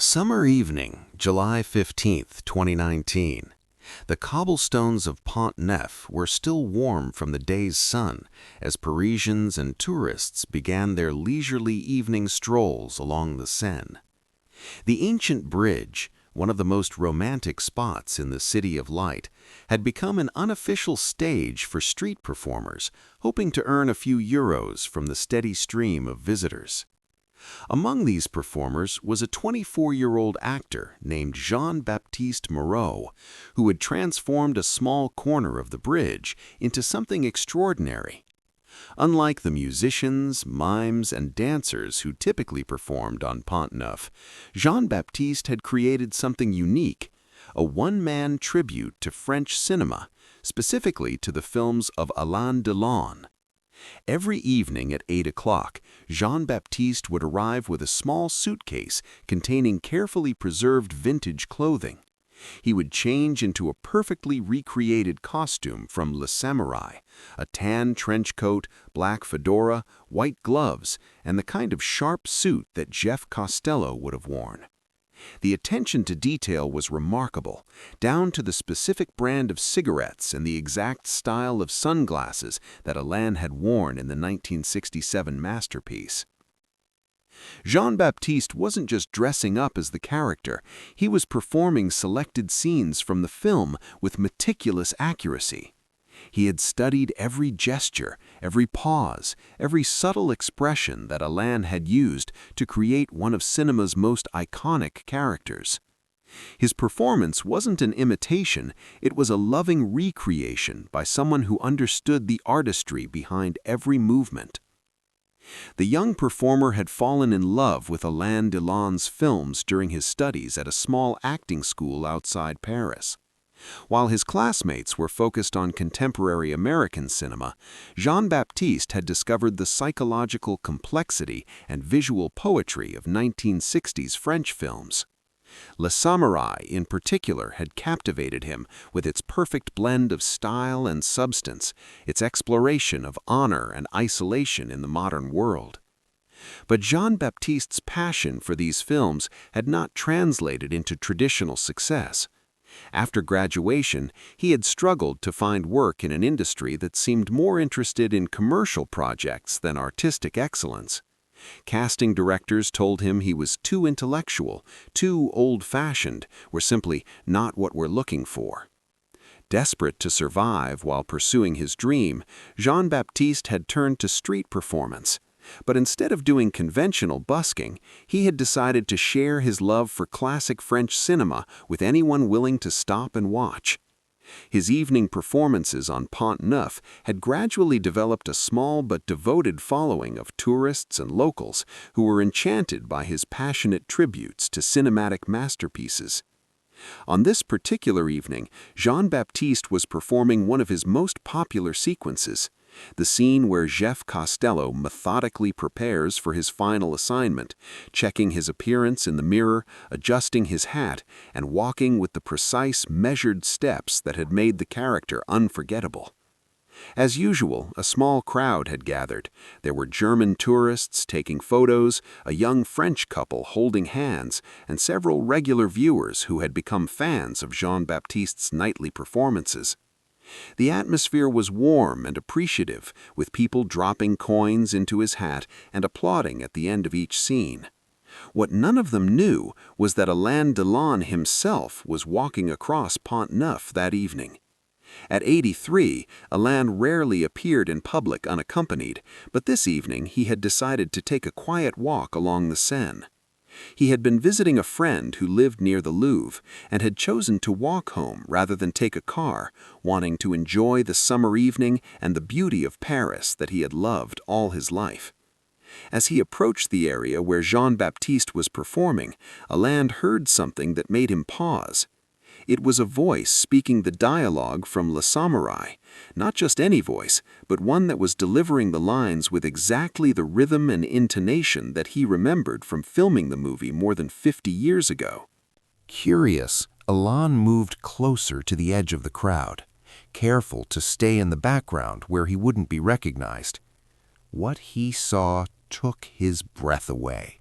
Summer evening, July 15th, 2019. The cobblestones of Pont-Neuf were still warm from the day's sun as Parisians and tourists began their leisurely evening strolls along the Seine. The ancient bridge, one of the most romantic spots in the City of Light, had become an unofficial stage for street performers hoping to earn a few euros from the steady stream of visitors. Among these performers was a 24-year-old actor named Jean-Baptiste Moreau, who had transformed a small corner of the bridge into something extraordinary. Unlike the musicians, mimes, and dancers who typically performed on Pont-Neuf, Jean-Baptiste had created something unique, a one-man tribute to French cinema, specifically to the films of Alain Delon. Every evening at 8 o'clock, Jean-Baptiste would arrive with a small suitcase containing carefully preserved vintage clothing. He would change into a perfectly recreated costume from Le Samouraï, a tan trench coat, black fedora, white gloves, and the kind of sharp suit that Jeff Costello would have worn. The attention to detail was remarkable, down to the specific brand of cigarettes and the exact style of sunglasses that Alain had worn in the 1967 masterpiece. Jean-Baptiste wasn't just dressing up as the character, he was performing selected scenes from the film with meticulous accuracy. He had studied every gesture, every pause, every subtle expression that Alain had used to create one of cinema's most iconic characters. His performance wasn't an imitation, it was a loving recreation by someone who understood the artistry behind every movement. The young performer had fallen in love with Alain Delon's films during his studies at a small acting school outside Paris. While his classmates were focused on contemporary American cinema, Jean-Baptiste had discovered the psychological complexity and visual poetry of 1960s French films. Le Samouraï, in particular, had captivated him with its perfect blend of style and substance, its exploration of honor and isolation in the modern world. But Jean-Baptiste's passion for these films had not translated into traditional success. After graduation, he had struggled to find work in an industry that seemed more interested in commercial projects than artistic excellence. Casting directors told him he was too intellectual, too old-fashioned, were simply not what we're looking for. Desperate to survive while pursuing his dream, Jean-Baptiste had turned to street performance. But instead of doing conventional busking, he had decided to share his love for classic French cinema with anyone willing to stop and watch. His evening performances on Pont-Neuf had gradually developed a small but devoted following of tourists and locals who were enchanted by his passionate tributes to cinematic masterpieces. On this particular evening, Jean-Baptiste was performing one of his most popular sequences, the scene where Jeff Costello methodically prepares for his final assignment, checking his appearance in the mirror, adjusting his hat, and walking with the precise, measured steps that had made the character unforgettable. As usual, a small crowd had gathered. There were German tourists taking photos, a young French couple holding hands, and several regular viewers who had become fans of Jean-Baptiste's nightly performances. The atmosphere was warm and appreciative, with people dropping coins into his hat and applauding at the end of each scene. What none of them knew was that Alain Delon himself was walking across Pont-Neuf that evening. At 83, Alain rarely appeared in public unaccompanied, but this evening he had decided to take a quiet walk along the Seine. He had been visiting a friend who lived near the Louvre and had chosen to walk home rather than take a car, wanting to enjoy the summer evening and the beauty of Paris that he had loved all his life. As he approached the area where Jean-Baptiste was performing, Alain heard something that made him pause. It was a voice speaking the dialogue from Le Samouraï, not just any voice, but one that was delivering the lines with exactly the rhythm and intonation that he remembered from filming the movie more than 50 years ago. Curious, Alain moved closer to the edge of the crowd, careful to stay in the background where he wouldn't be recognized. What he saw took his breath away.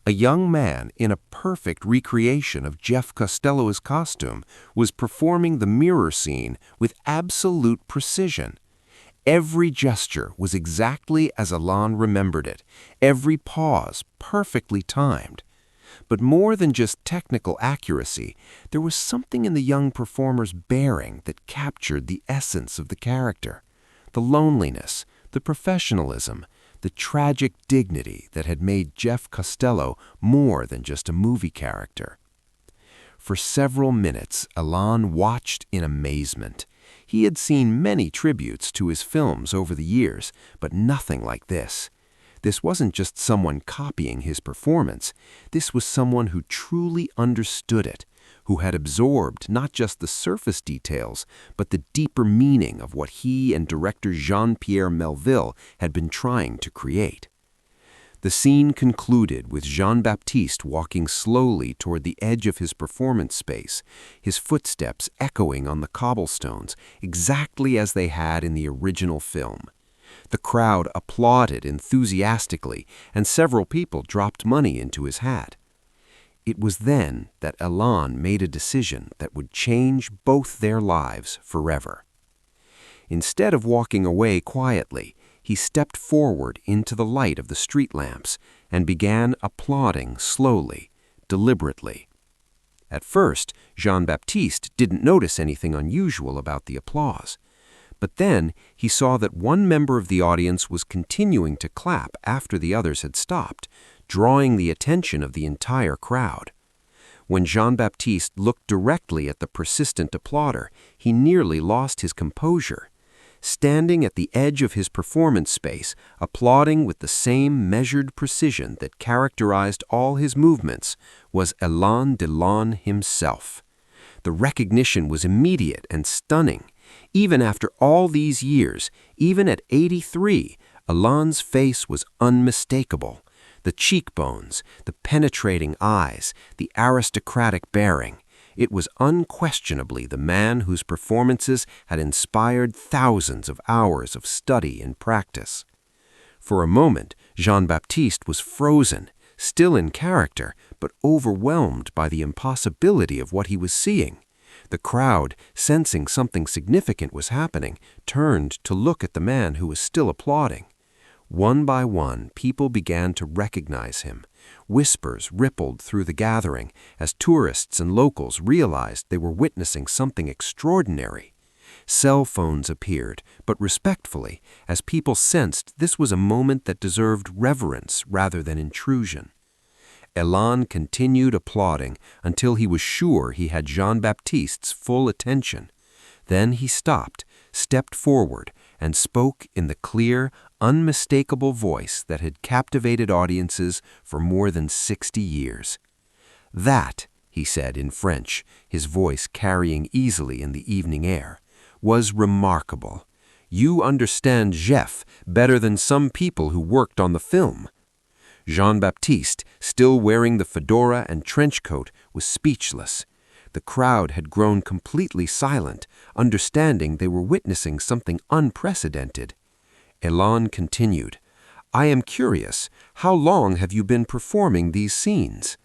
A young man in a perfect recreation of Jeff Costello's costume was performing the mirror scene with absolute precision. Every gesture was exactly as Alain remembered it, every pause perfectly timed. But more than just technical accuracy, there was something in the young performer's bearing that captured the essence of the character. The loneliness, the professionalism, the tragic dignity that had made Jeff Costello more than just a movie character. For several minutes, Alain watched in amazement. He had seen many tributes to his films over the years, but nothing like this. This wasn't just someone copying his performance. This was someone who truly understood it, who had absorbed not just the surface details, but the deeper meaning of what he and director Jean-Pierre Melville had been trying to create. The scene concluded with Jean-Baptiste walking slowly toward the edge of his performance space, his footsteps echoing on the cobblestones exactly as they had in the original film. The crowd applauded enthusiastically, and several people dropped money into his hat. It was then that Alain made a decision that would change both their lives forever. Instead of walking away quietly, he stepped forward into the light of the street lamps and began applauding slowly, deliberately. At first, Jean-Baptiste didn't notice anything unusual about the applause. But then he saw that one member of the audience was continuing to clap after the others had stopped, drawing the attention of the entire crowd. When Jean-Baptiste looked directly at the persistent applauder, he nearly lost his composure. Standing at the edge of his performance space, applauding with the same measured precision that characterized all his movements, was Alain Delon himself. The recognition was immediate and stunning. Even after all these years, even at 83, Alain's face was unmistakable. The cheekbones, the penetrating eyes, the aristocratic bearing. It was unquestionably the man whose performances had inspired thousands of hours of study and practice. For a moment, Jean-Baptiste was frozen, still in character, but overwhelmed by the impossibility of what he was seeing. The crowd, sensing something significant was happening, turned to look at the man who was still applauding. One by one, people began to recognize him. Whispers rippled through the gathering as tourists and locals realized they were witnessing something extraordinary. Cell phones appeared, but respectfully, as people sensed this was a moment that deserved reverence rather than intrusion. Alain continued applauding until he was sure he had Jean-Baptiste's full attention. Then he stopped, stepped forward, and spoke in the clear, unmistakable voice that had captivated audiences for more than 60 years. "That," he said in French, his voice carrying easily in the evening air, "was remarkable. You understand Jeff better than some people who worked on the film." Jean-Baptiste, still wearing the fedora and trench coat, was speechless. The crowd had grown completely silent, understanding they were witnessing something unprecedented. Alain continued, "I am curious, how long have you been performing these scenes?"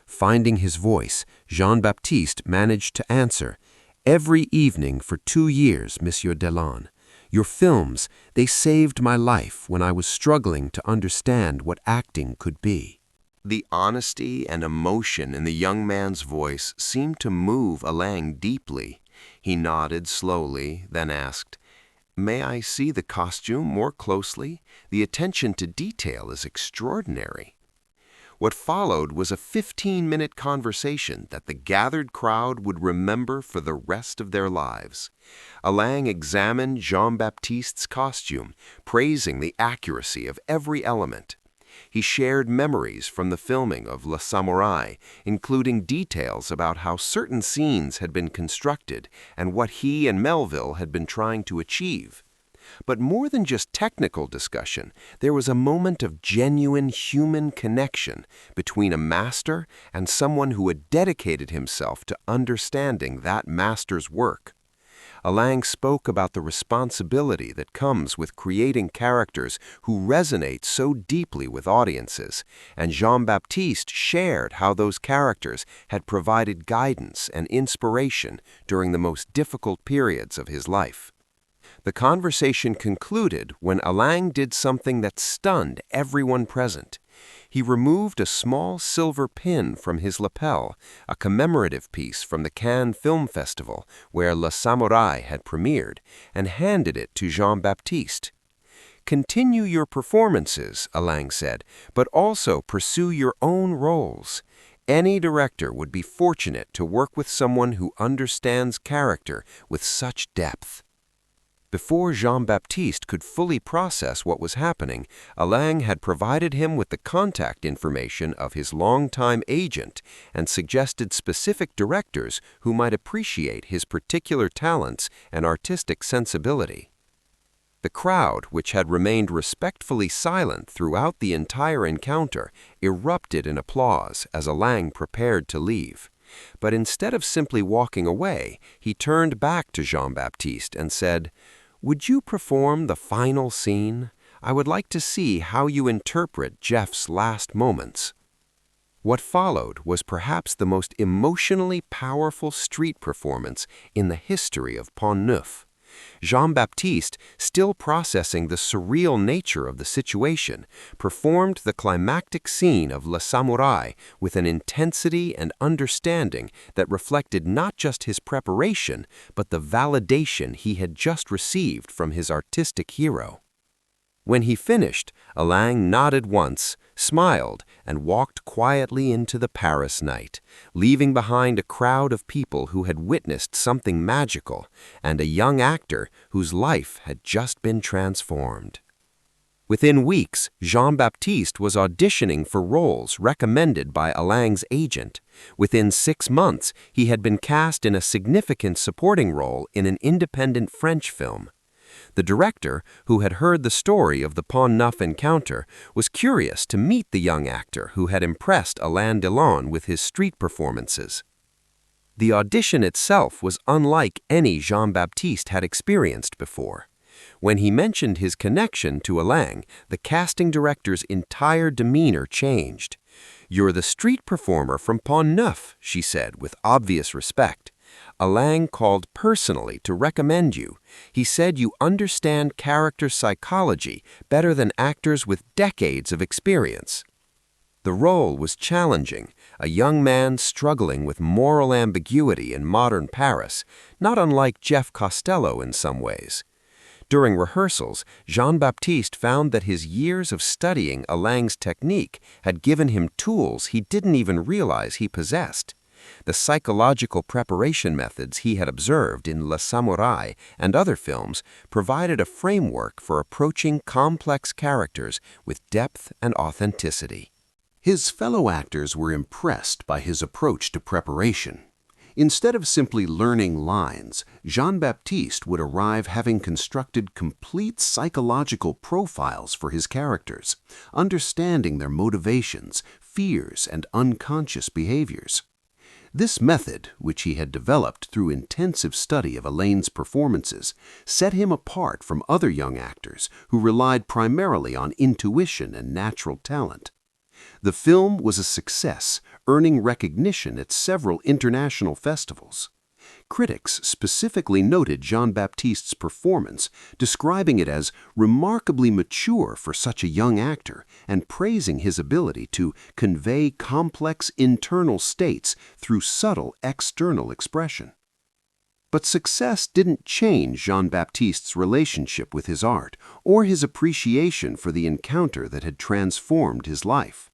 Finding his voice, Jean-Baptiste managed to answer, "Every evening for 2 years, Monsieur Delon. Your films, they saved my life when I was struggling to understand what acting could be." The honesty and emotion in the young man's voice seemed to move Alain deeply. He nodded slowly, then asked, "May I see the costume more closely? The attention to detail is extraordinary." What followed was a 15-minute conversation that the gathered crowd would remember for the rest of their lives. Alain examined Jean-Baptiste's costume, praising the accuracy of every element. He shared memories from the filming of Le Samouraï, including details about how certain scenes had been constructed and what he and Melville had been trying to achieve. But more than just technical discussion, there was a moment of genuine human connection between a master and someone who had dedicated himself to understanding that master's work. Alain spoke about the responsibility that comes with creating characters who resonate so deeply with audiences, and Jean-Baptiste shared how those characters had provided guidance and inspiration during the most difficult periods of his life. The conversation concluded when Alain did something that stunned everyone present. He removed a small silver pin from his lapel, a commemorative piece from the Cannes Film Festival where Le Samouraï had premiered, and handed it to Jean-Baptiste. "Continue your performances," Alain said, "but also pursue your own roles. Any director would be fortunate to work with someone who understands character with such depth." Before Jean-Baptiste could fully process what was happening, Alain had provided him with the contact information of his longtime agent and suggested specific directors who might appreciate his particular talents and artistic sensibility. The crowd, which had remained respectfully silent throughout the entire encounter, erupted in applause as Alain prepared to leave. But instead of simply walking away, he turned back to Jean-Baptiste and said, "Would you perform the final scene? I would like to see how you interpret Jeff's last moments." What followed was perhaps the most emotionally powerful street performance in the history of Pont-Neuf. Jean-Baptiste, still processing the surreal nature of the situation, performed the climactic scene of Le Samouraï with an intensity and understanding that reflected not just his preparation, but the validation he had just received from his artistic hero. When he finished, Alain nodded once, smiled, and walked quietly into the Paris night, leaving behind a crowd of people who had witnessed something magical and a young actor whose life had just been transformed. Within weeks, Jean-Baptiste was auditioning for roles recommended by Alain's agent. Within 6 months, he had been cast in a significant supporting role in an independent French film. The director, who had heard the story of the Pont-Neuf encounter, was curious to meet the young actor who had impressed Alain Delon with his street performances. The audition itself was unlike any Jean-Baptiste had experienced before. When he mentioned his connection to Alain, the casting director's entire demeanor changed. "You're the street performer from Pont-Neuf," she said with obvious respect. "Alain called personally to recommend you. He said you understand character psychology better than actors with decades of experience." The role was challenging, a young man struggling with moral ambiguity in modern Paris, not unlike Jeff Costello in some ways. During rehearsals, Jean-Baptiste found that his years of studying Alain's technique had given him tools he didn't even realize he possessed. The psychological preparation methods he had observed in Le Samouraï and other films provided a framework for approaching complex characters with depth and authenticity. His fellow actors were impressed by his approach to preparation. Instead of simply learning lines, Jean-Baptiste would arrive having constructed complete psychological profiles for his characters, understanding their motivations, fears, and unconscious behaviors. This method, which he had developed through intensive study of Alain's performances, set him apart from other young actors who relied primarily on intuition and natural talent. The film was a success, earning recognition at several international festivals. Critics specifically noted Jean-Baptiste's performance, describing it as remarkably mature for such a young actor and praising his ability to convey complex internal states through subtle external expression. But success didn't change Jean-Baptiste's relationship with his art or his appreciation for the encounter that had transformed his life.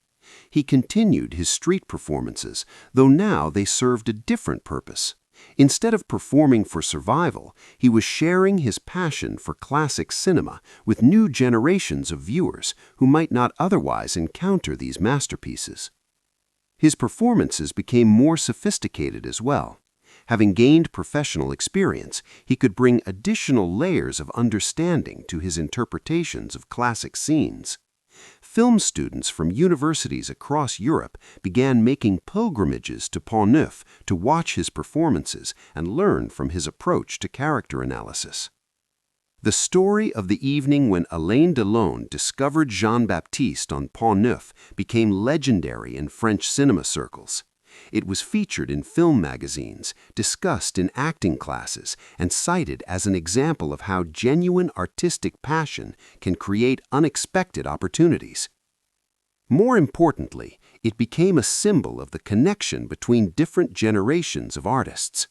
He continued his street performances, though now they served a different purpose. Instead of performing for survival, he was sharing his passion for classic cinema with new generations of viewers who might not otherwise encounter these masterpieces. His performances became more sophisticated as well. Having gained professional experience, he could bring additional layers of understanding to his interpretations of classic scenes. Film students from universities across Europe began making pilgrimages to Pont-Neuf to watch his performances and learn from his approach to character analysis. The story of the evening when Alain Delon discovered Jean-Baptiste on Pont-Neuf became legendary in French cinema circles. It was featured in film magazines, discussed in acting classes, and cited as an example of how genuine artistic passion can create unexpected opportunities. More importantly, it became a symbol of the connection between different generations of artists.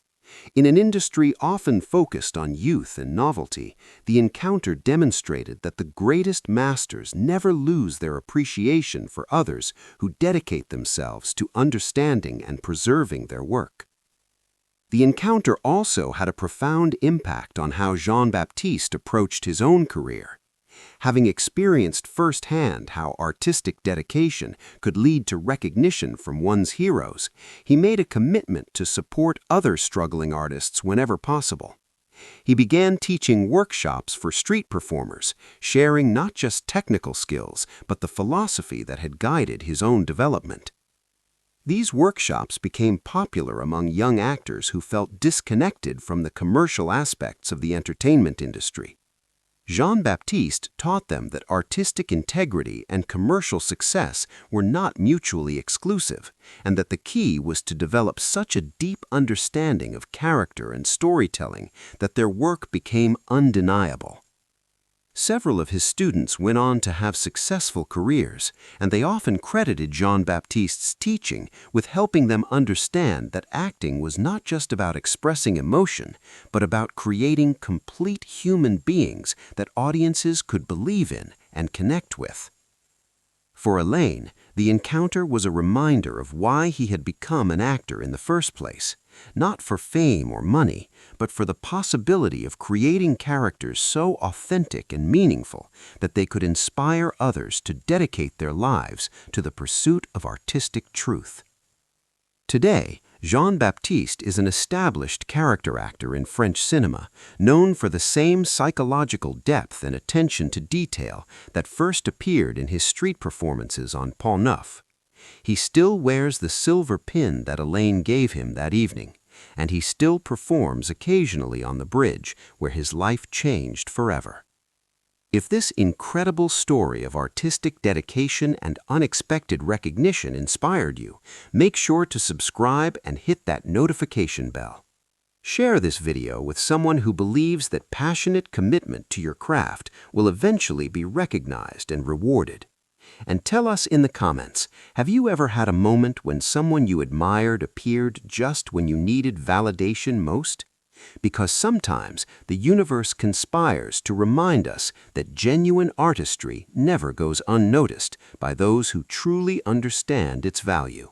In an industry often focused on youth and novelty, the encounter demonstrated that the greatest masters never lose their appreciation for others who dedicate themselves to understanding and preserving their work. The encounter also had a profound impact on how Jean-Baptiste approached his own career. Having experienced firsthand how artistic dedication could lead to recognition from one's heroes, he made a commitment to support other struggling artists whenever possible. He began teaching workshops for street performers, sharing not just technical skills, but the philosophy that had guided his own development. These workshops became popular among young actors who felt disconnected from the commercial aspects of the entertainment industry. Jean-Baptiste taught them that artistic integrity and commercial success were not mutually exclusive, and that the key was to develop such a deep understanding of character and storytelling that their work became undeniable. Several of his students went on to have successful careers, and they often credited Jean-Baptiste's teaching with helping them understand that acting was not just about expressing emotion, but about creating complete human beings that audiences could believe in and connect with. For Alain, the encounter was a reminder of why he had become an actor in the first place, not for fame or money, but for the possibility of creating characters so authentic and meaningful that they could inspire others to dedicate their lives to the pursuit of artistic truth. Today, Jean-Baptiste is an established character actor in French cinema, known for the same psychological depth and attention to detail that first appeared in his street performances on Pont-Neuf. He still wears the silver pin that Alain gave him that evening, and he still performs occasionally on the bridge where his life changed forever. If this incredible story of artistic dedication and unexpected recognition inspired you, make sure to subscribe and hit that notification bell. Share this video with someone who believes that passionate commitment to your craft will eventually be recognized and rewarded. And tell us in the comments, have you ever had a moment when someone you admired appeared just when you needed validation most? Because sometimes the universe conspires to remind us that genuine artistry never goes unnoticed by those who truly understand its value.